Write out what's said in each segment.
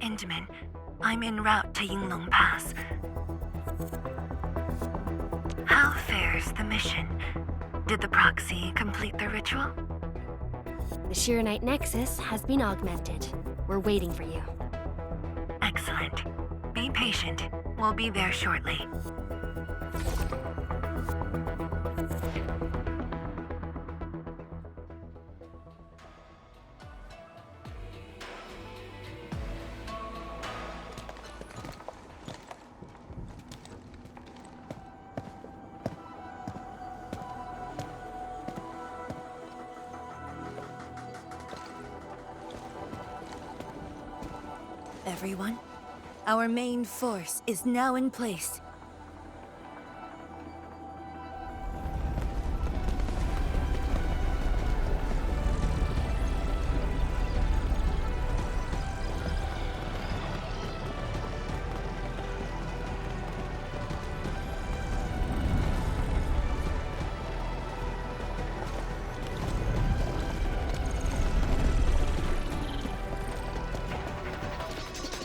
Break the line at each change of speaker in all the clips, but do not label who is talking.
Indaman, I'm en route to Yinglong Pass. How fares the mission? Did the proxy complete the ritual?
The Shiranite Nexus has been augmented. We're waiting for you.
Excellent. Be patient. We'll be there shortly. Everyone, our main force is now in place.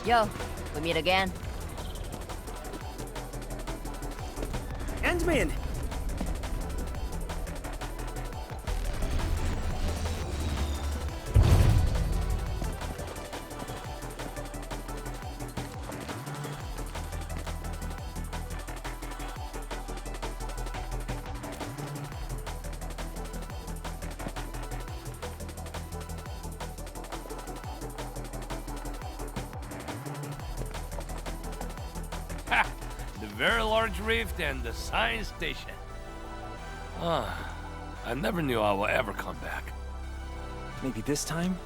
Yo, we meet again.
Endman!
Ha! The very large rift and the science station. Ah, I never knew I will ever come back.
Maybe this time,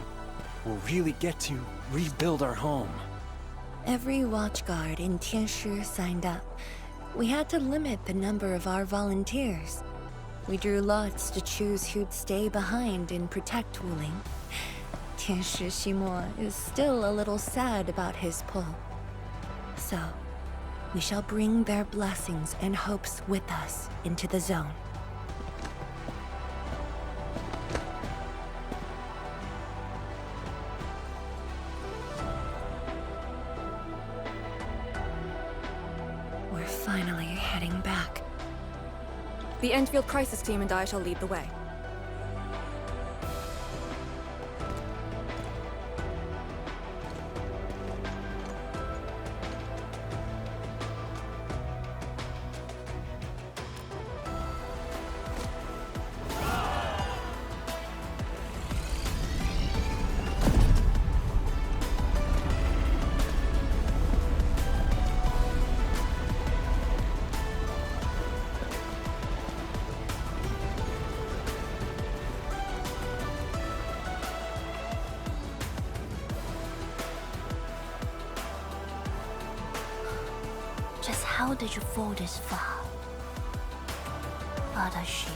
we'll really get to rebuild our home.
Every watchguard in Tianshi signed up. We had to limit the number of our volunteers. We drew lots to choose who'd stay behind and protect Wuling. Tianshi Ximo is still a little sad about his pull. So, we shall bring their blessings and hopes with us into the zone. We're finally heading back.
The Enfield Crisis Team and I shall lead the way.
Just how did you fall this far? Adashi.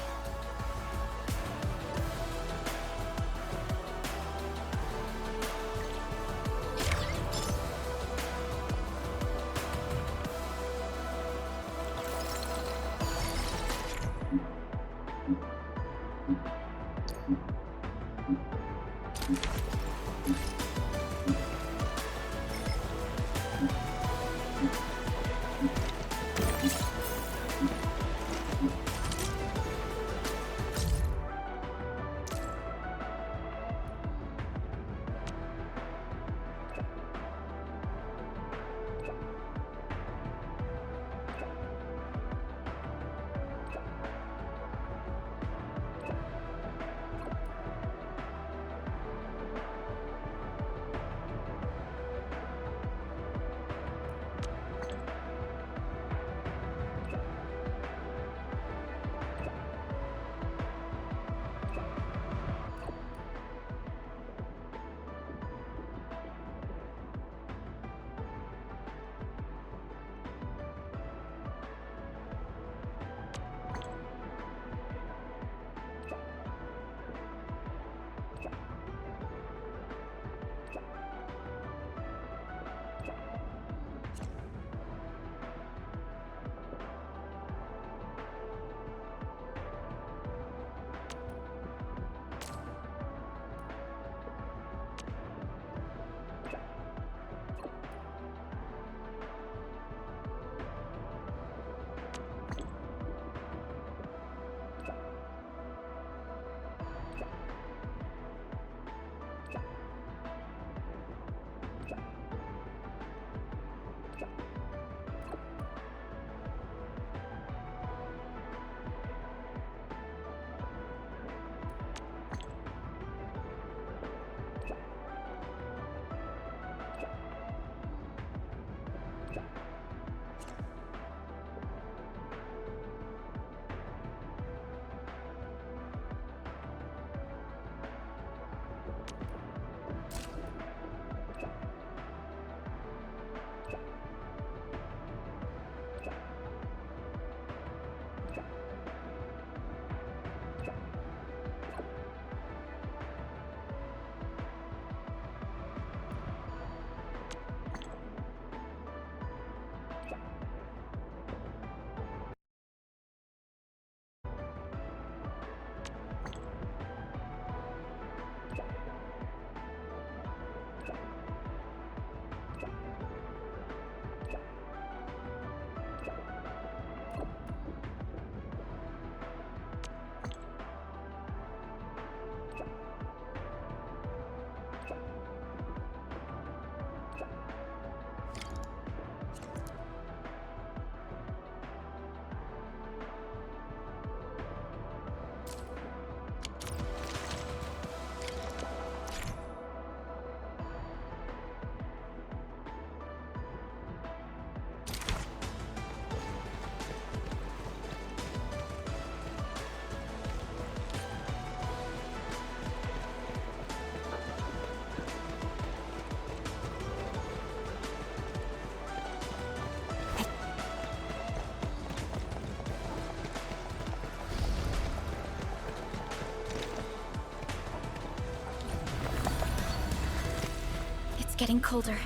It's getting colder.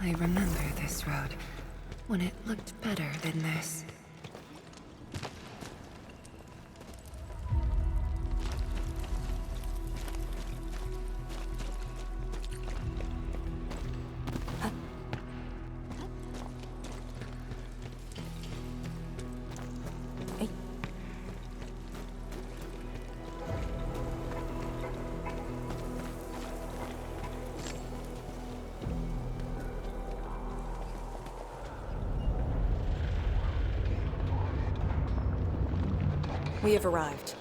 I remember this road, when it looked better than this.
We have arrived.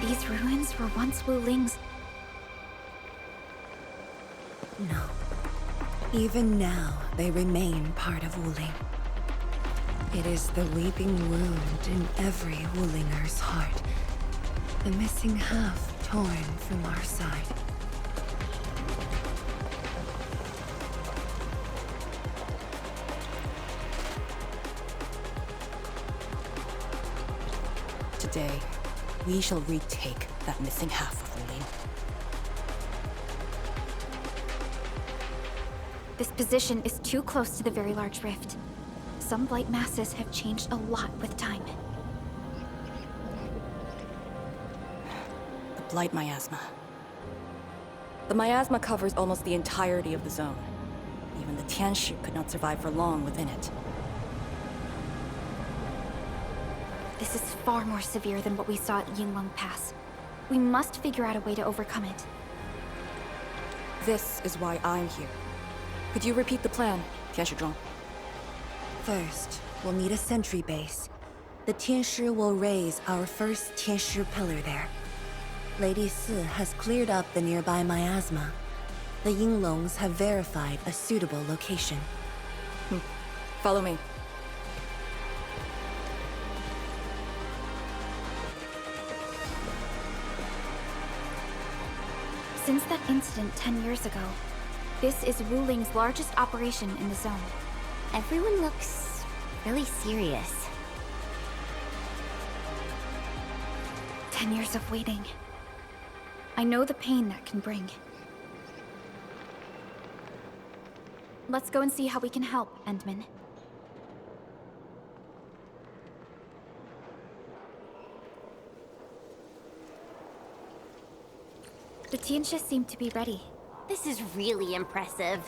These ruins were once Wu Ling's.
No. Even now, they remain part of Wuling. It is the weeping wound in every Wulinger's heart. The missing half torn from our side.
Today, we shall retake that missing half of Wuling.
This position is too close to the very large rift. Some blight masses have changed a lot with time.
The Blight Miasma. The miasma covers almost the entirety of the zone. Even the Tianshi could not survive for long within it.
This is far more severe than what we saw at Yinglong Pass. We must figure out a way to overcome it.
This is why I'm here. Could you repeat the plan, Tianshi?
First, we'll need a sentry base. The Tianshi will raise our first Tianshi pillar there. Lady Si has cleared up the nearby miasma. The Yinglongs have verified a suitable location.
Follow me.
Since that incident 10 years ago, this is Wuling's largest operation in the zone.
Everyone looks really serious.
10 years of waiting. I know the pain that can bring. Let's go and see how we can help, Endman. The Tianshi seem to be ready.
This is really impressive.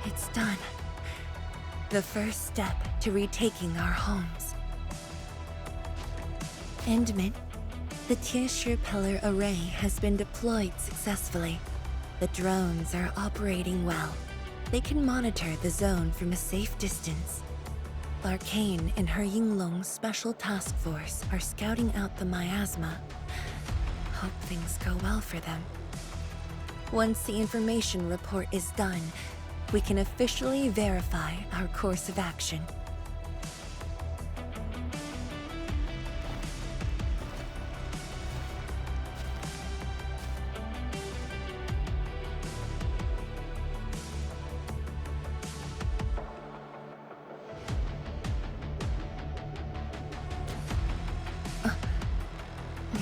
It's done. The first step to retaking our homes. Endman, the Tianshi pillar array has been deployed successfully. The drones are operating well. They can monitor the zone from a safe distance. Arcane and her Yinglong Special Task Force are scouting out the miasma. Hope things go well for them. Once the information report is done, we can officially verify our course of action.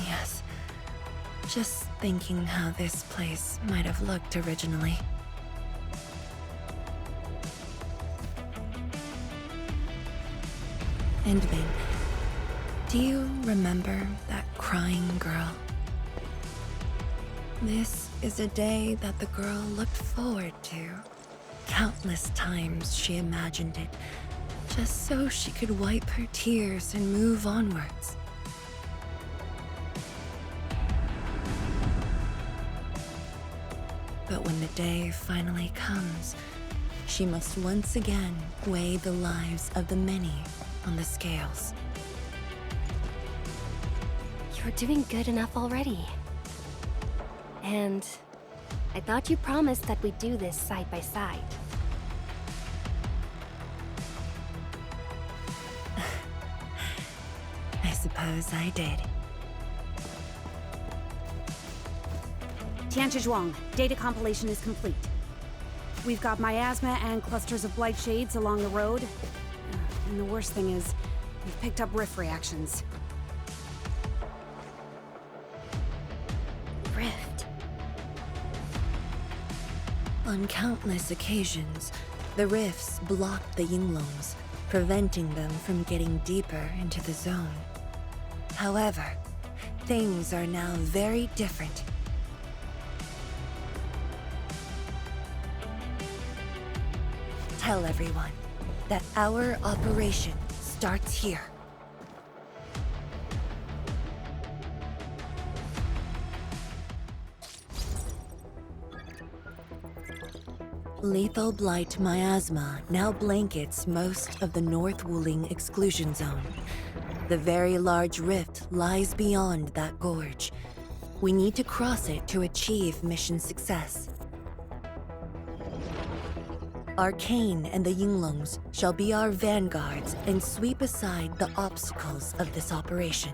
Yes. Just thinking how this place might have looked originally. Endman, do you remember that crying girl? This is a day that the girl looked forward to. Countless times she imagined it, just so she could wipe her tears and move onwards. But when the day finally comes, she must once again weigh the lives of the many on the scales.
You're doing good enough already. And I thought you promised that we'd do this side by side.
I suppose I did.
Tianzhuang, data compilation is complete. We've got miasma and clusters of blight shades along the road. And the worst thing is, we've picked up rift reactions.
Rift.
On countless occasions, the rifts blocked the Yinglongs, preventing them from getting deeper into the zone. However, things are now very different. Tell everyone that our operation starts here. Lethal blight miasma now blankets most of the North Wuling exclusion zone. The very large rift lies beyond that gorge. We need to cross it to achieve mission success. Arcane and the Yinglongs shall be our vanguards and sweep aside the obstacles of this operation.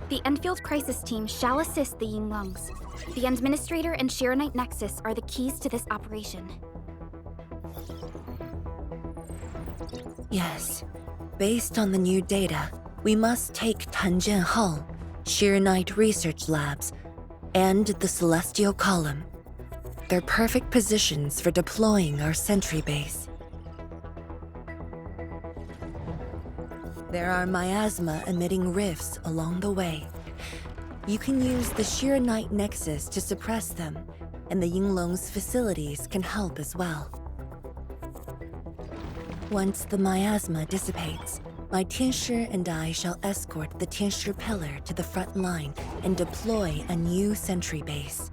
The Enfield Crisis Team shall assist the Yinglongs. The Administrator and Shiranite Nexus are the keys to this operation.
Yes. Based on the new data, we must take Tanjian Hall, Shiranite Research Labs, and the Celestial Column. They're perfect positions for deploying our sentry base. There are miasma-emitting rifts along the way. You can use the Shiranite Nexus to suppress them, and the Yinglong's facilities can help as well. Once the miasma dissipates, my Tianshi and I shall escort the Tianshi Pillar to the front line and deploy a new sentry base.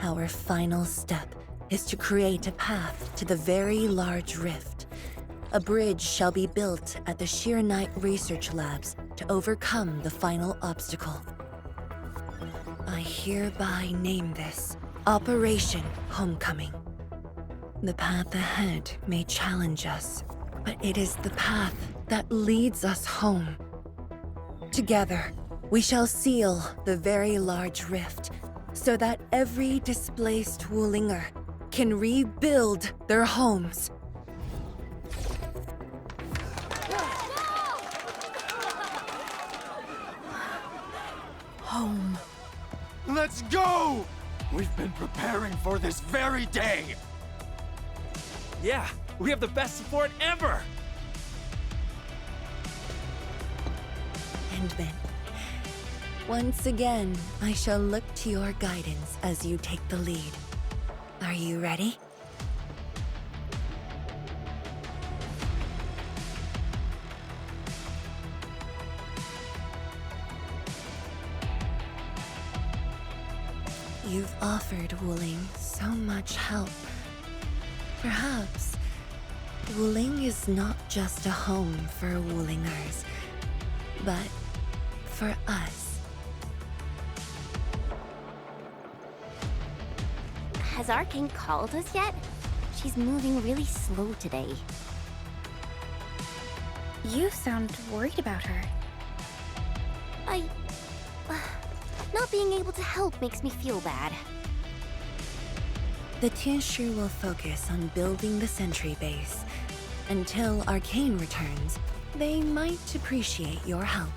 Our final step is to create a path to the very large rift. A bridge shall be built at the Shiranite Research Labs to overcome the final obstacle. I hereby name this Operation Homecoming. The path ahead may challenge us, but it is the path that leads us home. Together, we shall seal the very large rift so that every displaced Wulinger can rebuild their homes.
Home.
Let's go! We've been preparing for this very day! Yeah, we have the best support ever!
Endman, once again, I shall look to your guidance as you take the lead. Are you ready? You've offered Wuling so much help. Perhaps Wuling is not just a home for Wulingers, but for us.
Has Arcane called us yet? She's moving really slow today.
You sound worried about her.
Not being able to help makes me feel bad.
The Tianshi will focus on building the sentry base. Until Arcane returns, they might appreciate your help.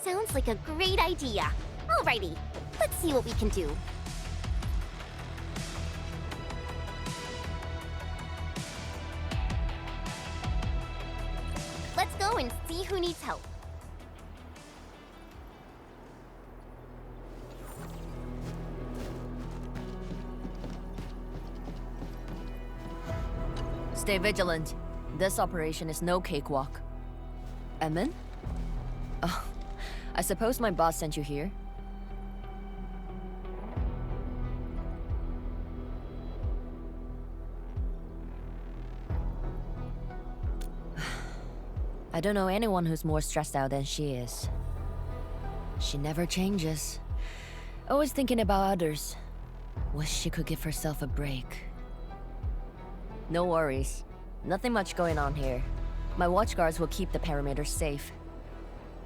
Sounds like a great idea. Alrighty, let's see what we can do.
me who needs help.
Stay vigilant. This operation is no cakewalk. Edmund? Oh, I suppose my boss sent you here? I don't know anyone who's more stressed out than she is. She never changes. Always thinking about others. Wish she could give herself a break. No worries. Nothing much going on here. My watch guards will keep the perimeter safe.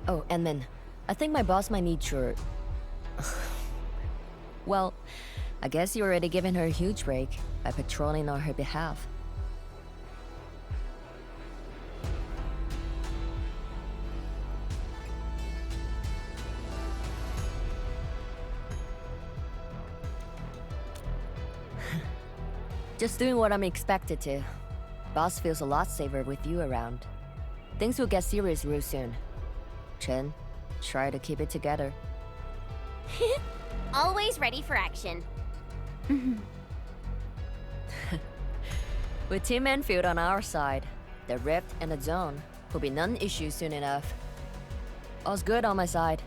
Oh, and then, I think my boss might need your... Well, I guess you're already giving her a huge break by patrolling on her behalf. Just doing what I'm expected to. Boss feels a lot safer with you around. Things will get serious real soon. Chen, try to keep it together.
Always ready for action.
With Team Enfield on our side, the Rift and the Zone will be non-issue soon enough. All's good on my side.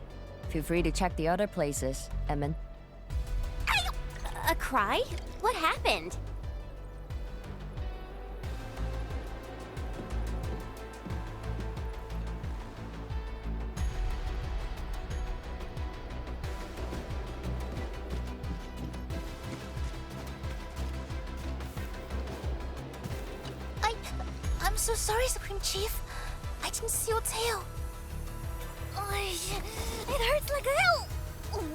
Feel free to check the other places, Edmund.
A cry? What happened?
I'm so sorry, Supreme Chief. I didn't see your tail. It hurts like hell.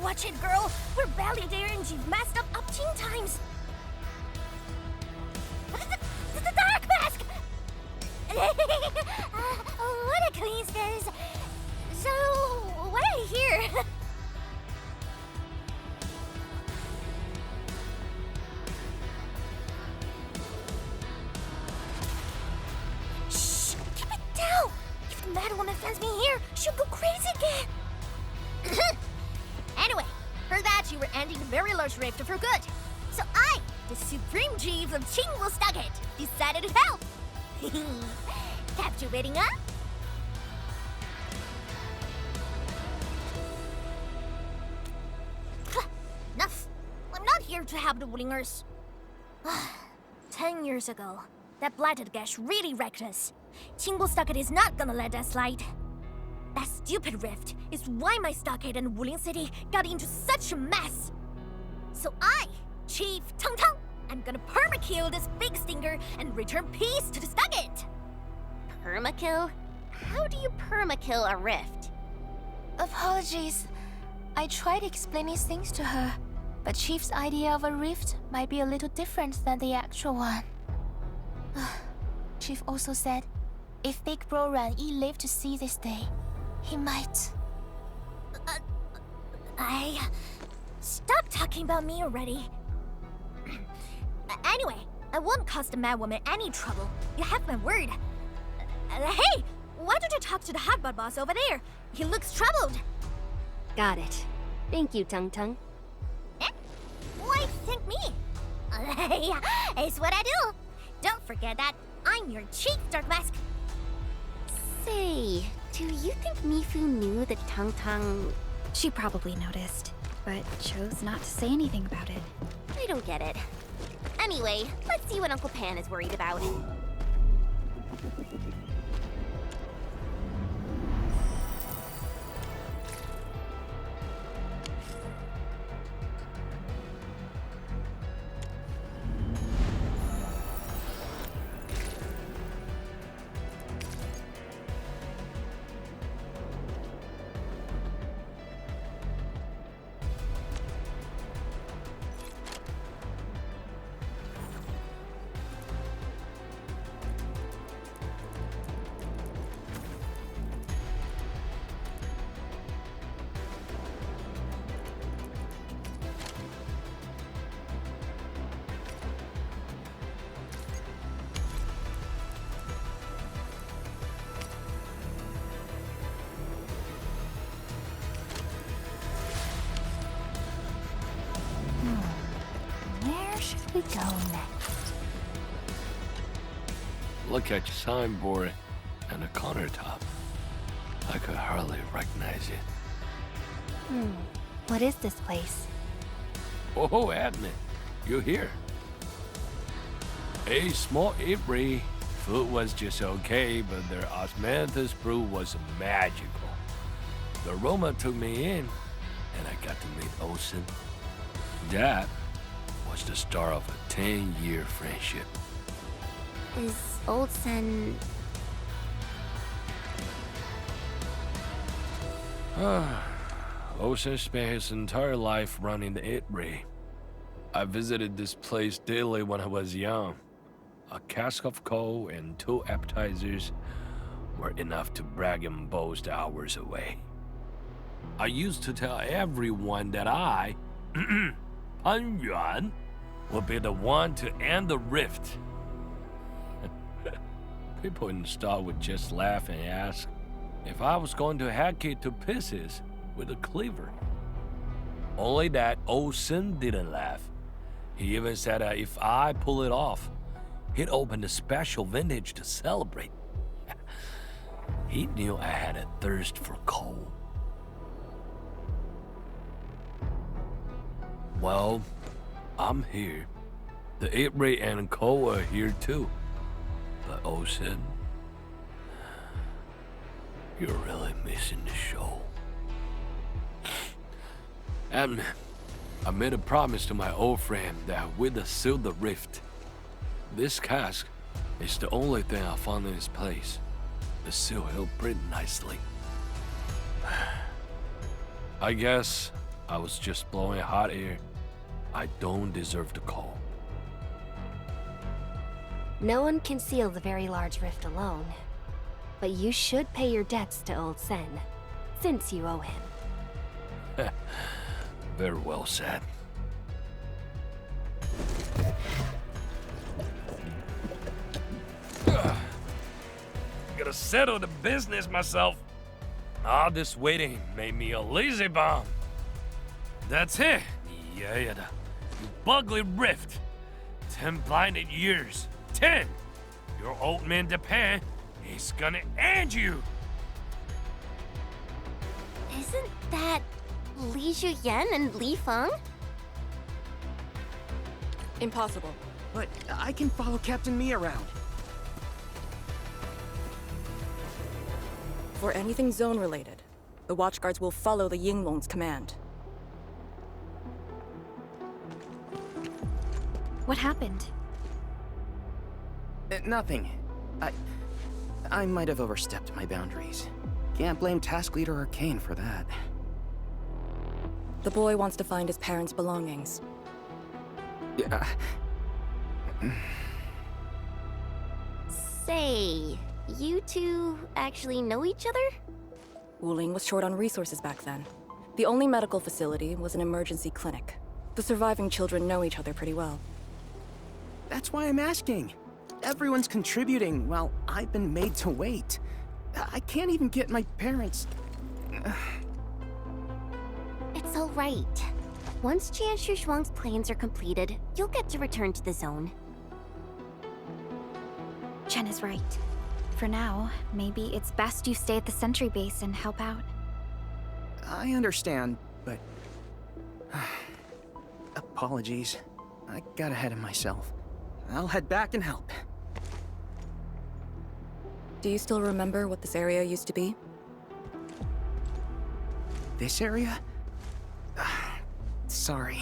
Watch it, girl. We're barely there and you've messed up 10 times. The dark mask! What a coincidence. So, why are you here? Shh! Keep it down! If the Mad Woman finds me here, she'll go crazy again!
Anyway, heard that you were ending the very large rift for good. So I, the Supreme Chief of Qingwu Stockade, decided to help. Captivating, huh? Enough. I'm not here to help the Wulingers. 10 years ago, that blighted gash really wrecked us. Qingwu Stockade is not gonna let that slide. That stupid rift is why my stockade and Wuling City got into such a mess. So I, Chief Tang Tang, am gonna permakill this big stinker and return peace to the stockade. Permakill? How do you permakill a rift?
Apologies. I tried explaining things to her, but Chief's idea of a rift might be a little different than the actual one. Chief also said, if Big Bro Ran Yi lived to see this day, he might...
Stop talking about me already. Anyway, I won't cause the Mad Woman any trouble. You have my word. Hey! Why don't you talk to the Hotbot boss over there? He looks troubled.
Got it. Thank you, Tung Tung.
Eh? Why thank me? It's what I do. Don't forget that I'm your Chief Dark Mask.
Say, do you think Mifu knew that Tung Tung...
She probably noticed, but chose not to say anything about it.
I don't get it. Anyway, let's see what Uncle Pan is worried about.
we go next?
Look at your signboard and the countertop. I could hardly recognize it.
What is this place?
Oh, Admin, you're here. A small eatery. Food was just okay, but their osmanthus brew was magical. The aroma took me in, and I got to meet Olsen. That was the start of a 10-year friendship.
Is Olsen...
Olsen spent his entire life running the eatery. I visited this place daily when I was young. A cask of coal and 2 appetizers were enough to brag and boast hours away. I used to tell everyone that I, Pan Yuan, would be the one to end the rift. People in the store would just laugh and ask if I was going to hack it to pieces with a cleaver. Only that Olsen didn't laugh. He even said that if I pull it off, he'd open a special vintage to celebrate. He knew I had a thirst for coal. Well, I'm here. The eatery and coal are here too. But Olsen, you're really missing the show. And I made a promise to my old friend that we'd seal the rift. This cask is the only thing I found in this place. The seal held pretty nicely. I guess I was just blowing hot air. I don't deserve the coal.
No one can seal the very large rift alone. But you should pay your debts to Old Sen, since you owe him.
Very well said. Gotta settle the business myself. All this waiting made me a lazy bum. That's it. Yeah, the ugly rift. 10 blinded years. 10. Your old man Japan is gonna end you.
Isn't that Li Zhuyan and Li Feng?
Impossible.
But I can follow Captain Mi around.
For anything zone-related, the Watchguards will follow the Yinglong's command.
What happened?
Nothing. I might have overstepped my boundaries. Can't blame Task Leader Arcane for that.
The boy wants to find his parents' belongings.
Yeah.
Say, you two actually know each other?
Wuling was short on resources back then. The only medical facility was an emergency clinic. The surviving children know each other pretty well.
That's why I'm asking. Everyone's contributing while I've been made to wait. I can't even get my parents...
It's all right. Once Jian Shuang's plans are completed, you'll get to return to the zone.
Chen is right. For now, maybe it's best you stay at the sentry base and help out.
I understand, but... Apologies. I got ahead of myself. I'll head back and help.
Do you still remember what this area used to be?
This area? Sorry.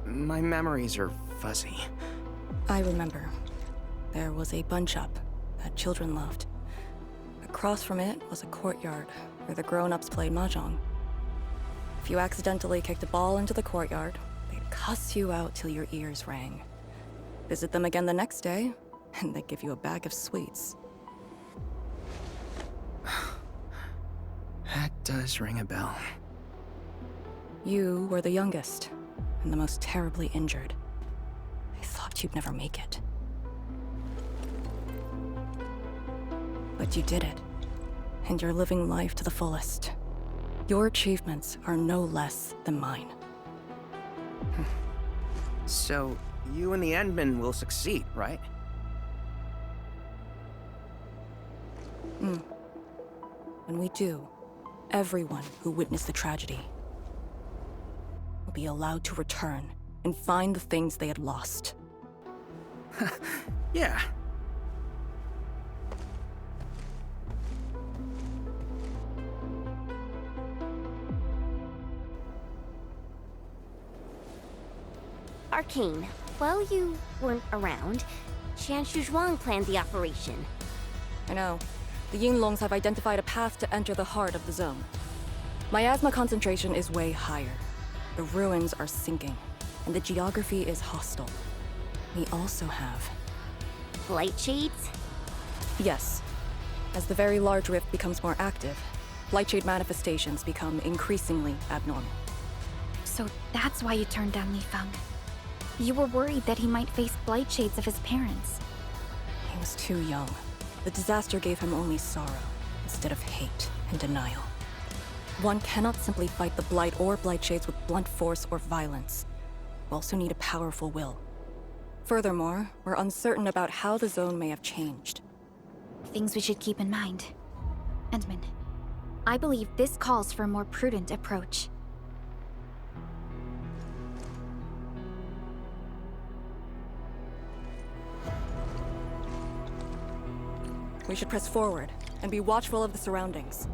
My memories are fuzzy.
I remember. There was a bun shop that children loved. Across from it was a courtyard where the grown-ups played mahjong. If you accidentally kicked a ball into the courtyard, they'd cuss you out till your ears rang. Visit them again the next day, and they'd give you a bag of sweets.
That does ring a bell.
You were the youngest, and the most terribly injured. I thought you'd never make it. But you did it, and you're living life to the fullest. Your achievements are no less than mine.
So, you and the Endmen will succeed, right?
When we do, everyone who witnessed the tragedy will be allowed to return and find the things they had lost.
Yeah.
Arcane, while you weren't around, Qian Shuzhuang planned the operation.
I know. The Yinglongs have identified a path to enter the heart of the zone. Miasma concentration is way higher. The ruins are sinking, and the geography is hostile. We also have...
Light shades?
Yes. As the very large rift becomes more active, Lightshade manifestations become increasingly abnormal.
So that's why you turned down Li Feng. You were worried that he might face blight shades of his parents.
He was too young. The disaster gave him only sorrow, instead of hate and denial. One cannot simply fight the Blight or Blight Shades with blunt force or violence. You also need a powerful will. Furthermore, we're uncertain about how the zone may have changed.
Things we should keep in mind. Endman, I believe this calls for a more prudent approach.
We should press forward and be watchful of the surroundings.